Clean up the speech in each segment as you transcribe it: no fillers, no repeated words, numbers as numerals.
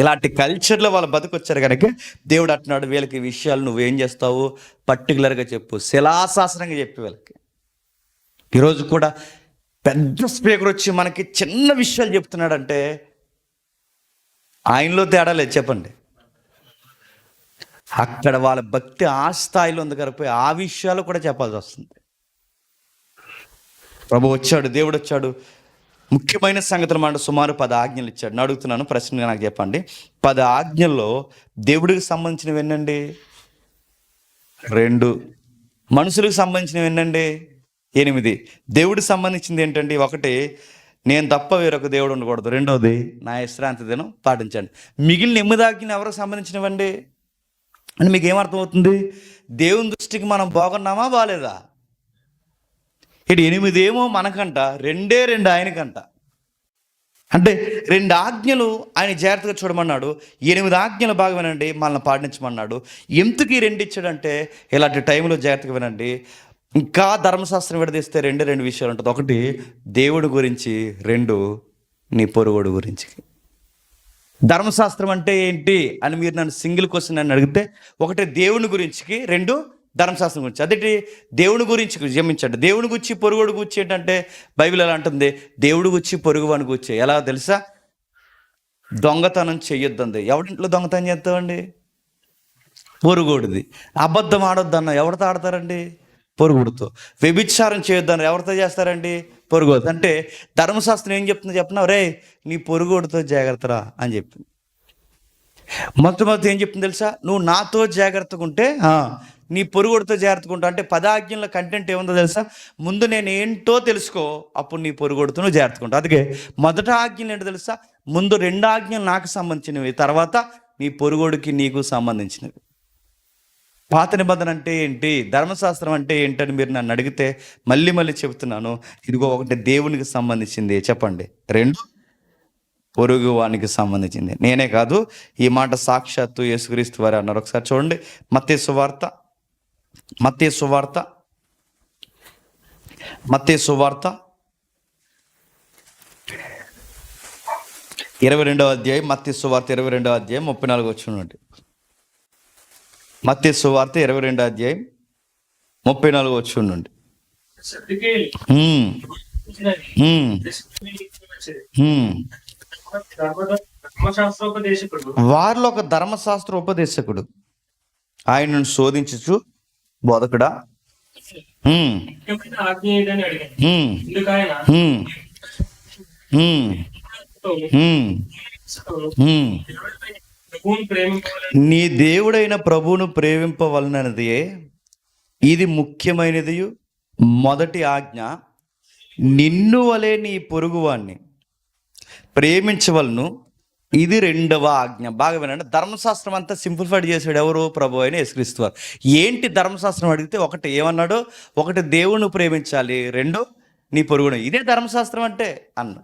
ఇలాంటి కల్చర్లో వాళ్ళు బతుకొచ్చారు కనుక దేవుడు అంటున్నాడు, వీళ్ళకి ఈ విషయాలు నువ్వేం చేస్తావు పర్టికులర్గా చెప్పు, శిలాశాసనంగా చెప్పి వీళ్ళకి. ఈరోజు కూడా పెద్ద స్పీకర్ వచ్చి మనకి చిన్న విషయాలు చెప్తున్నాడంటే ఆయనలో తేడా లేదు చెప్పండి. అక్కడ వాళ్ళ భక్తి ఆ స్థాయిలో ఉంది కరిపోయి ఆ విషయాలు కూడా చెప్పాల్సి వస్తుంది. ప్రభు వచ్చాడు, దేవుడు వచ్చాడు, ముఖ్యమైన సంగతులు మాట సుమారు 10 ఆజ్ఞలు ఇచ్చాడు. నేను అడుగుతున్నాను, ప్రశ్న నాకు చెప్పండి. 10 ఆజ్ఞల్లో దేవుడికి సంబంధించినవి ఎన్నండి? 2. మనుషులకు సంబంధించినవి ఎన్నండి? 8. దేవుడికి సంబంధించింది ఏంటండి? 1, నేను తప్ప వేరొక దేవుడు ఉండకూడదు. 2వది, నా విశ్రాంతి దినం పాటించండి. మిగిలిన 8 ఆజ్ఞలు ఎవరికి సంబంధించినవండి అని మీకు ఏమర్థమవుతుంది? దేవుని దృష్టికి మనం బాగున్నామా బాగాలేదా? ఇటు 8 ఏమో మనకంట, 2 ఆయనకంట. అంటే 2 ఆజ్ఞలు ఆయన జాగ్రత్తగా చూడమన్నాడు, 8 ఆజ్ఞలు బాగా వినండి మనల్ని పాటించమన్నాడు. ఎందుకు ఈ 2 ఇచ్చాడంటే ఇలాంటి టైంలో జాగ్రత్తగా వినండి. ఇంకా ధర్మశాస్త్రం విడదీస్తే 2 విషయాలు ఉంటుంది. 1 దేవుడి గురించి, 2 నీ పొరుగుడు గురించి. ధర్మశాస్త్రం అంటే ఏంటి అని మీరు నన్ను సింగిల్ క్వశ్చన్ అని అడిగితే 1 దేవుని గురించికి, 2 ధర్మశాస్త్రం గురించి. అదేంటి? దేవుని గురించి క్షమించండి, దేవుని గురించి పొరుగుడు గురించి ఏంటంటే బైబిల్ ఎలా అంటుంది? దేవుడు గురించి పొరుగువాని గురించి. ఎలా తెలుసా? దొంగతనం చెయ్యొద్దంది. ఎవరింట్లో దొంగతనం చేస్తామండి? పొరుగుడిది. అబద్ధం ఆడొద్దన్న ఎవరితో ఆడతారండి? పొరుగుడితో. వ్యభిచారం చేయొద్దన్న ఎవరితో చేస్తారండి? పొరుగుడు. అంటే ధర్మశాస్త్రం ఏం చెప్తుందో చెప్పినా, రే నీ పొరుగుడితో జాగ్రత్తరా అని చెప్పింది. మొట్టమొదటి ఏం చెప్తుంది తెలుసా? నువ్వు నాతో జాగ్రత్తగా ఉంటే నీ పొరుగుడితో జాగ్రత్తగా ఉంటావు. అంటే 10 ఆజ్ఞల కంటెంట్ ఏముందో తెలుసా? ముందు నేను ఏంటో తెలుసుకో, అప్పుడు నీ పొరుగుడితో నువ్వు జాగ్రత్తగా ఉంటావు. అందుకే మొదట ఆజ్ఞలు ఏంటో తెలుసా? ముందు 2 ఆజ్ఞలు నాకు సంబంధించినవి, తర్వాత నీ పొరుగుడికి నీకు సంబంధించినవి. పాత నిబంధన అంటే ఏంటి, ధర్మశాస్త్రం అంటే ఏంటని మీరు నన్ను అడిగితే మళ్ళీ చెబుతున్నాను. ఇదిగో 1 దేవునికి సంబంధించింది చెప్పండి, 2 పొరుగు వానికి సంబంధించింది. నేనే కాదు, ఈ మాట సాక్షాత్తు యేసుక్రీస్తు వారు అన్నారు. ఒకసారి చూడండి, మత్తయి సువార్త 22వ అధ్యాయం, మత్తయి సువార్త 22వ అధ్యాయం 34 వచ్చిన. మత్తయి సువార్త 22వ అధ్యాయం 34 వచ్చి నుండి. వారిలో ఒక ధర్మశాస్త్ర ఉపదేశకుడు ఆయనను శోధించుచు, బోధకుడా నీ దేవుడైన ప్రభువును ప్రేమింపవలనది ఇది ముఖ్యమైనది, మొదటి ఆజ్ఞ. నిన్ను వలె నీ పొరుగువాణ్ణి ప్రేమించవలను, ఇది 2వ ఆజ్ఞ. బాగా వినండి, ధర్మశాస్త్రం అంతా సింప్లిఫైడ్ చేశాడు ఎవరు? ప్రభు అయిన యేసుక్రీస్తు వారు. ఏంటి ధర్మశాస్త్రం అడిగితే 1 ఏమన్నాడు? 1 దేవుని ప్రేమించాలి, 2 నీ పొరుగును. ఇదే ధర్మశాస్త్రం అంటే అన్న.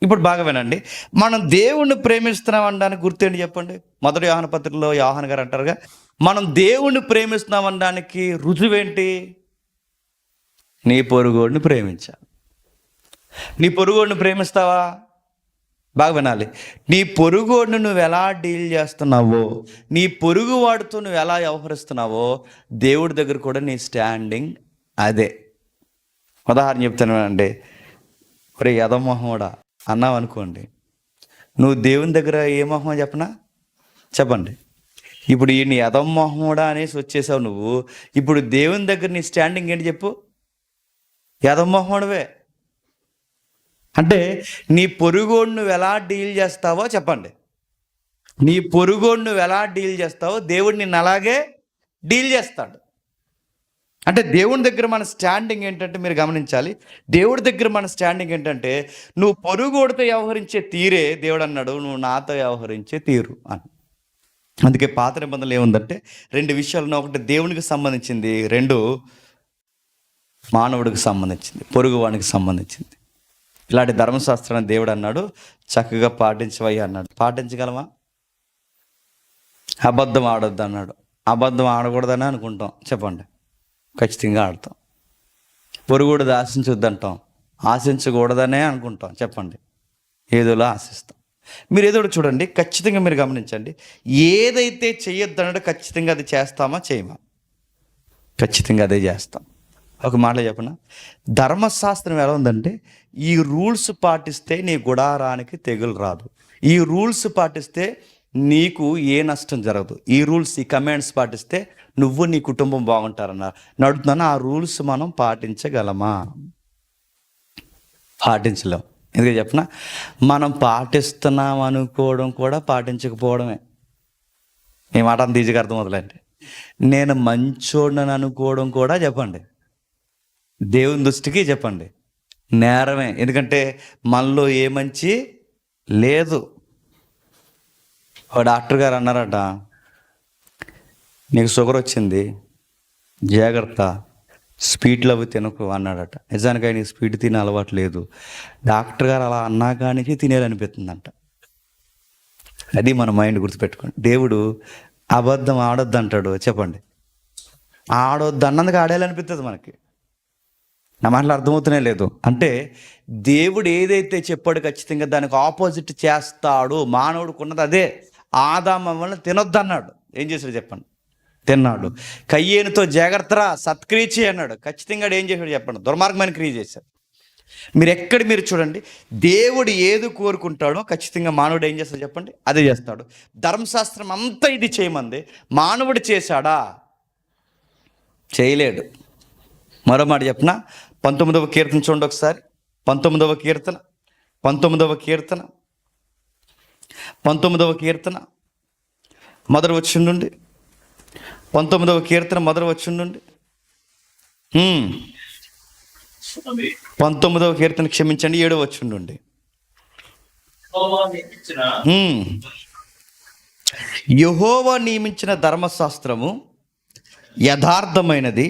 ఇప్పుడు బాగా వినండి, మనం దేవుణ్ణి ప్రేమిస్తున్నాం అనడానికి గుర్తేంటి చెప్పండి? మొదటి యోహాను పత్రికలో యోహాను గారు అంటారుగా, మనం దేవుణ్ణి ప్రేమిస్తున్నాం అనడానికి రుజువేంటి? నీ పొరుగుడిని ప్రేమించాలి. నీ పొరుగుడిని ప్రేమిస్తావా? బాగా వినాలి, నీ పొరుగుడిని నువ్వు ఎలా డీల్ చేస్తున్నావో, నీ పొరుగువాడితో నువ్వు ఎలా వ్యవహరిస్తున్నావో, దేవుడి దగ్గర కూడా నీ స్టాండింగ్ అదే. ఉదాహరణ చెప్తాను అండి, ఒరే యదమోహముడా అన్నావు అనుకోండి, నువ్వు దేవుని దగ్గర ఏ మొహమో చెప్పండి. ఇప్పుడు ఈ నీ యదమోహముడా అనేసి వచ్చేసావు నువ్వు. ఇప్పుడు దేవుని దగ్గర నీ స్టాండింగ్ ఏంటి చెప్పు? యదమోహముడివే. అంటే నీ పొరుగుడు నువ్వు ఎలా డీల్ చేస్తావో చెప్పండి. నీ పొరుగుడు నువ్వు ఎలా డీల్ చేస్తావో దేవుడు నిన్ను అలాగే డీల్ చేస్తాడు. అంటే దేవుని దగ్గర మన స్టాండింగ్ ఏంటంటే మీరు గమనించాలి, దేవుడి దగ్గర మన స్టాండింగ్ ఏంటంటే నువ్వు పొరుగుడితో వ్యవహరించే తీరే దేవుడు అన్నాడు, నువ్వు నాతో వ్యవహరించే తీరు అని. అందుకే పాత నిబంధనలు ఏముందంటే 2 విషయాలను, 1 దేవునికి సంబంధించింది, 2 మానవుడికి సంబంధించింది, పొరుగువానికి సంబంధించింది. ఇలాంటి ధర్మశాస్త్రాన్ని దేవుడు అన్నాడు చక్కగా పాటించవయ్యా అన్నాడు. పాటించగలమా? అబద్ధం ఆడొద్దు అన్నాడు. అబద్ధం ఆడకూడదని అనుకుంటాం చెప్పండి, ఖచ్చితంగా ఆడతాం. పొరుగుడు ఆశించొద్దు అంటాం, ఆశించకూడదనే అనుకుంటాం చెప్పండి, ఏదోలా ఆశిస్తాం. మీరు ఏదో ఒకటి చూడండి, ఖచ్చితంగా మీరు గమనించండి. ఏదైతే చేయొద్దన్నాడో ఖచ్చితంగా అది చేస్తామా చేయమా? ఖచ్చితంగా అదే చేస్తాం. ఒక మాటలో చెప్పనా, ధర్మశాస్త్రం ఎలా ఉందంటే, ఈ రూల్స్ పాటిస్తే నీ గుడారానికి తెగులు రాదు, ఈ రూల్స్ పాటిస్తే నీకు ఏ నష్టం జరగదు, ఈ రూల్స్ ఈ కమాండ్స్ పాటిస్తే నువ్వు నీ కుటుంబం బాగుంటారన్నారు. నడుతున్నాను, ఆ రూల్స్ మనం పాటించగలమా? పాటించలేం. ఎందుకంటే చెప్పనా, మనం పాటిస్తున్నాం అనుకోవడం కూడా పాటించకపోవడమే. ఈ మాట అంత ఈజీగా అర్థం అవుతుందండి. నేను మంచోడని అనుకోవడం కూడా చెప్పండి, దేవుని దృష్టికి చెప్పండి నేరమే. ఎందుకంటే మనలో ఏ మంచి లేదు. ఒక డాక్టర్ గారు అన్నారట, నీకు షుగర్ వచ్చింది, జాగ్రత్త, స్వీట్లు అవి తినకు అన్నాడట. నిజానికి ఆయన స్వీట్ తినే అలవాటు లేదు. డాక్టర్ గారు అలా అన్నా కానీ తినేయాలనిపిస్తుందంట. అది మన మైండ్ గుర్తుపెట్టుకోండి. దేవుడు అబద్ధం ఆడొద్దు అంటాడు, చెప్పండి. ఆడొద్దు అన్నందుకు ఆడేయాలనిపిస్తుంది మనకి. నా మాటలు అర్థమవుతూనే లేదు. అంటే దేవుడు ఏదైతే చెప్పాడు ఖచ్చితంగా దానికి ఆపోజిట్ చేస్తాడు. మానవుడికి ఉన్నది అదే. ఆదాము వల్ల తినొద్దు అన్నాడు, ఏం చేశాడు చెప్పండి? తిన్నాడు. కయ్యేనుతో జాగ్రత్తరా, సత్క్రియ చేయి అన్నాడు. ఖచ్చితంగా ఏం చేశాడు చెప్పండి? దుర్మార్గమైన క్రియ చేశాడు. మీరు చూడండి, దేవుడు ఏది కోరుకుంటాడో ఖచ్చితంగా మానవుడు ఏం చేస్తాడు చెప్పండి? అదే చేస్తాడు. ధర్మశాస్త్రం అంతా ఇది చేయమంది, మానవుడు చేశాడా? చేయలేడు. మరో మాట చెప్పిన, 19వ కీర్తన చూడండి ఒకసారి. 19వ కీర్తన మొదటి వచనం నుండి, 19వ కీర్తన మొదటి వచనం నుండి 19వ కీర్తన క్షమించండి, 7వ వచనం నుండి. యెహోవా నియమించిన ధర్మశాస్త్రము యథార్థమైనది,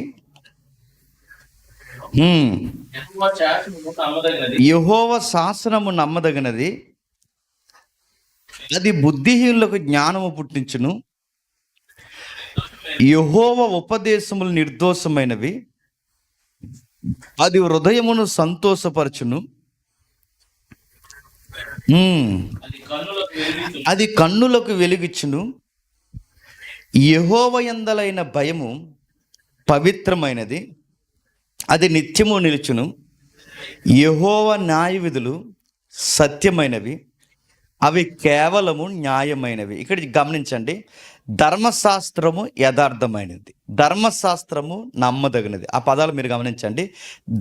యెహోవా శాసనము నమ్మదగినది, అది బుద్ధిహీనులకు జ్ఞానము పుట్టించును. యెహోవా ఉపదేశములు నిర్దోషమైనవి, అది హృదయమును సంతోషపరచును. అది కన్నులకు వెలుగిచ్చును. యెహోవా యందలైన భయము పవిత్రమైనది, అది నిత్యము నిలుచును. యెహోవా న్యాయ విధులు సత్యమైనవి, అవి కేవలము న్యాయమైనవి. ఇక్కడ గమనించండి, ధర్మశాస్త్రము యథార్థమైనది, ధర్మశాస్త్రము నమ్మదగినది. ఆ పదాలు మీరు గమనించండి.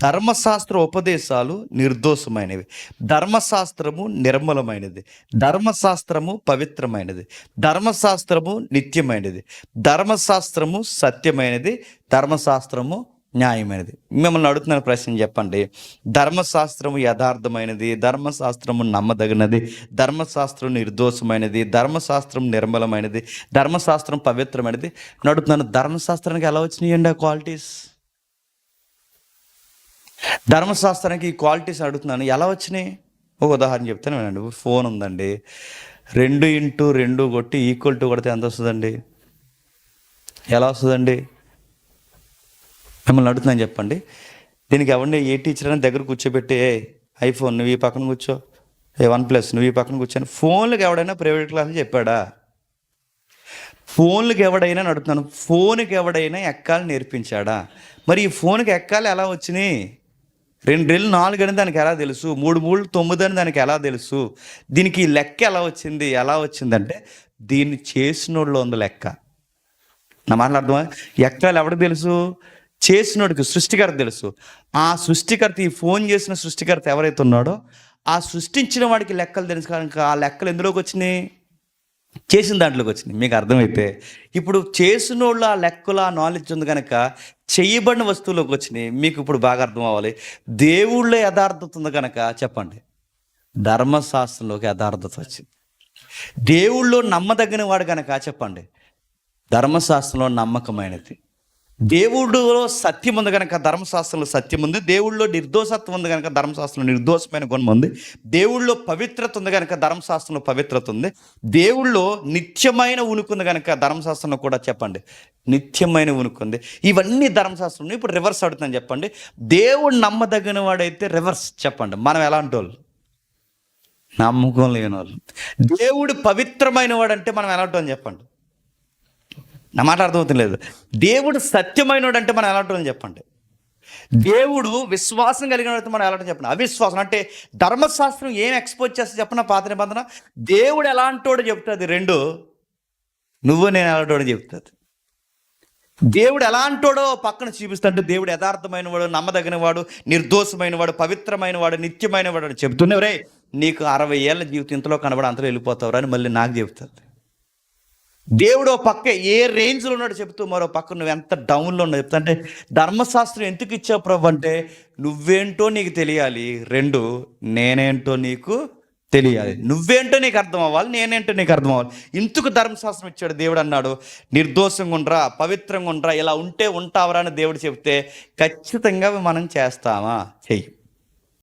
ధర్మశాస్త్ర ఉపదేశాలు నిర్దోషమైనవి, ధర్మశాస్త్రము నిర్మలమైనది, ధర్మశాస్త్రము పవిత్రమైనది, ధర్మశాస్త్రము నిత్యమైనది, ధర్మశాస్త్రము సత్యమైనది, ధర్మశాస్త్రము న్యాయమైనది. మిమ్మల్ని అడుగుతున్న ప్రశ్న చెప్పండి, ధర్మశాస్త్రము యథార్థమైనది, ధర్మశాస్త్రము నమ్మదగినది, ధర్మశాస్త్రం నిర్దోషమైనది, ధర్మశాస్త్రం నిర్మలమైనది, ధర్మశాస్త్రం పవిత్రమైనది. అడుగుతున్నాను, ధర్మశాస్త్రానికి ఎలా వచ్చినాయండి ఆ క్వాలిటీస్? ధర్మశాస్త్రానికి ఈ క్వాలిటీస్ అడుగుతున్నాను, ఎలా వచ్చినాయి? ఒక ఉదాహరణ చెప్తాను వినండి. ఫోన్ ఉందండి, 2x2 కొట్టి ఈక్వల్ టు కొడితే ఎంత వస్తుందండి? ఎలా వస్తుందండి? మిమ్మల్ని అడుగుతున్నాను చెప్పండి. దీనికి ఎవరిని ఏ టీచర్ అయినా దగ్గర కూర్చోబెట్టి, ఐఫోన్ నువ్వు ఈ పక్కన కూర్చో, OnePlus నువ్వు ఈ పక్కన కూర్చొని, ఫోన్లకు ఎవడైనా ప్రైవేట్ క్లాసులు చెప్పాడా? ఫోన్లకు ఎవడైనా అడుగుతున్నాను, ఫోన్కి ఎవడైనా ఎక్కాలి నేర్పించాడా? మరి ఈ ఫోన్కి ఎక్కాలి ఎలా వచ్చినాయి? 2 4 అని దానికి ఎలా తెలుసు? 3 3 9 అని దానికి ఎలా తెలుసు? దీనికి లెక్క ఎలా వచ్చింది? ఎలా వచ్చిందంటే దీన్ని చేసినోళ్ళు ఉంది లెక్క. నా మాటలు అర్థమా? ఎక్కాలి ఎవరికి తెలుసు? చేసినోడికి, సృష్టికర్త తెలుసు. ఆ సృష్టికర్త, ఈ ఫోన్ చేసిన సృష్టికర్త ఎవరైతే ఉన్నాడో ఆ సృష్టించిన వాడికి లెక్కలు తెలుసు కనుక ఆ లెక్కలు ఎందులోకి వచ్చినాయి? చేసిన దాంట్లోకి వచ్చినాయి. మీకు అర్థమైతే ఇప్పుడు చేసిన వాళ్ళు ఆ లెక్కలు, ఆ నాలెడ్జ్ ఉంది కనుక చేయబడిన వస్తువులోకి వచ్చినాయి. మీకు ఇప్పుడు బాగా అర్థం అవ్వాలి. దేవుళ్ళో యథార్థత ఉంది కనుక చెప్పండి, ధర్మశాస్త్రంలోకి యథార్థత వచ్చింది. దేవుళ్ళో నమ్మదగిన వాడు కనుక చెప్పండి, ధర్మశాస్త్రంలో నమ్మకమైనది. దేవుడిలో సత్యం ఉంది కనుక ధర్మశాస్త్రంలో సత్యం ఉంది. దేవుళ్ళో నిర్దోషత్వం ఉంది కనుక ధర్మశాస్త్రంలో నిర్దోషమైన గుణం ఉంది. దేవుళ్ళో పవిత్రత ఉంది కనుక ధర్మశాస్త్రంలో పవిత్రత ఉంది. దేవుళ్ళో నిత్యమైన ఉనికి ఉంది కనుక ధర్మశాస్త్రంలో కూడా చెప్పండి నిత్యమైన ఉనికి ఉంది. ఇవన్నీ ధర్మశాస్త్రంలో. ఇప్పుడు రివర్స్ అడుగుతాను చెప్పండి, దేవుడు నమ్మదగిన వాడైతే రివర్స్ చెప్పండి, మనం ఎలాంటి వాళ్ళు? నమ్మకం లేని వాళ్ళు. దేవుడు పవిత్రమైన వాడు అంటే మనం ఎలా ఉంటామని చెప్పండి. నా మాట అర్థమవుతుంది లేదు. దేవుడు సత్యమైన వాడు అంటే మనం ఎలా ఉంటామని చెప్పండి. దేవుడు విశ్వాసం కలిగిన వాడితే మనం ఎలా ఉంటాం చెప్పండి. అవిశ్వాసం అంటే ధర్మశాస్త్రం ఏం ఎక్స్పోజ్ చేస్తే చెప్పిన పాత నిబంధన దేవుడు ఎలాంటోడో చెప్తుంది. రెండు నువ్వు నేను ఎలాంటోడో చెప్తుంది. దేవుడు ఎలాంటోడో పక్కన చూపిస్తుంటే దేవుడు యథార్థమైన వాడు, నమ్మదగిన వాడు, నిర్దోషమైన వాడు, పవిత్రమైన వాడు, నిత్యమైన వాడు అని చెప్తున్నావు. రే నీకు 60 ఏళ్ళ జీవితం ఇంతలో కనబడి అంతలో వెళ్ళిపోతావు అని మళ్ళీ నాకు చెప్తుంది. దేవుడు పక్క ఏ రేంజ్లో ఉన్నాడు చెప్తూ మరో పక్క నువ్వు ఎంత డౌన్లో ఉన్నావు చెప్తా. అంటే ధర్మశాస్త్రం ఎందుకు ఇచ్చావు ప్రభు అంటే నువ్వేంటో నీకు తెలియాలి. రెండు నేనేంటో నీకు తెలియాలి. నువ్వేంటో నీకు అర్థం అవ్వాలి, నేనేంటో నీకు అర్థం అవ్వాలి. ఇందుకు ధర్మశాస్త్రం ఇచ్చాడు. దేవుడు అన్నాడు నిర్దోషంగా ఉండరా, పవిత్రంగా ఉండరా, ఇలా ఉంటే ఉంటావరా అని దేవుడు చెప్తే ఖచ్చితంగా మనం చేస్తామా? చెయ్యి.